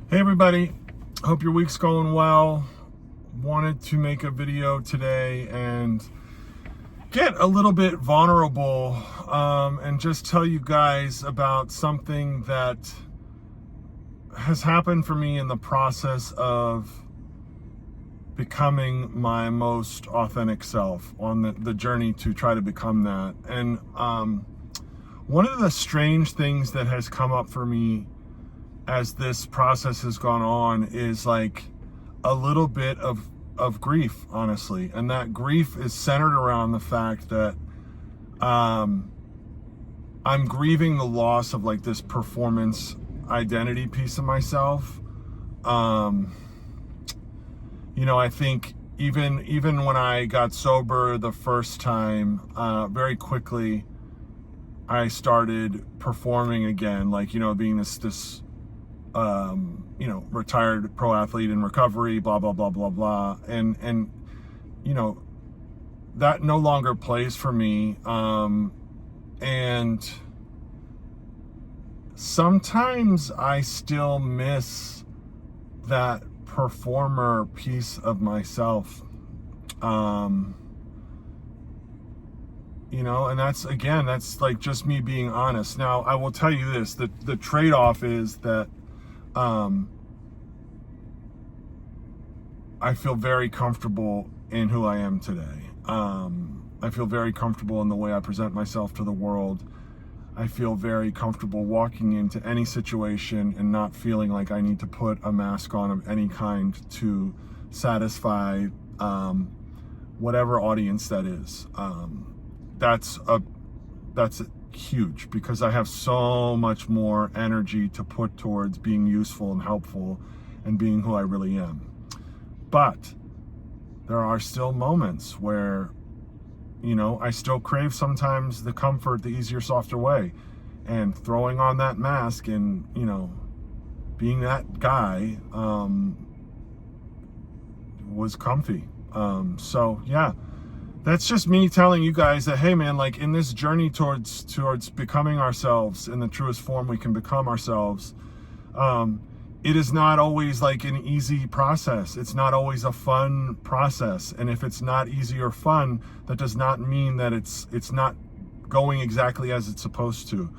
Hey everybody, hope your week's going well. Wanted to make a video today and get a little bit vulnerable and just tell you guys about something that has happened for me in the process of becoming my most authentic self on the journey to try to become that. And one of the strange things that has come up for me as this process has gone on is like a little bit of grief, honestly. And that grief is centered around the fact that I'm grieving the loss of like this performance identity piece of myself. I think even when I got sober the first time, very quickly I started performing again, like, being this retired pro athlete in recovery, blah, blah, blah, blah, blah. And that no longer plays for me. And sometimes I still miss that performer piece of myself. And that's like just me being honest. Now, I will tell you this, the trade-off is that I feel very comfortable in who I am today. I feel very comfortable in the way I present myself to the world. I feel very comfortable walking into any situation and not feeling like I need to put a mask on of any kind to satisfy whatever audience that is. That's huge, because I have so much more energy to put towards being useful and helpful and being who I really am. But there are still moments where, I still crave sometimes the comfort, the easier, softer way. And throwing on that mask and, being that guy was comfy. So yeah. That's just me telling you guys that, hey man, like in this journey towards becoming ourselves in the truest form we can become ourselves, it is not always like an easy process. It's not always a fun process. And if it's not easy or fun, that does not mean that it's not going exactly as it's supposed to.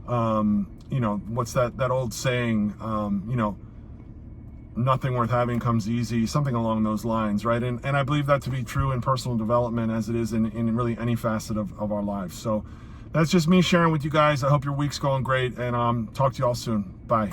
What's that old saying, nothing worth having comes easy, something along those lines, right? And I believe that to be true in personal development as it is in really any facet of our lives. So that's just me sharing with you guys. I hope your week's going great, and talk to you all soon. Bye.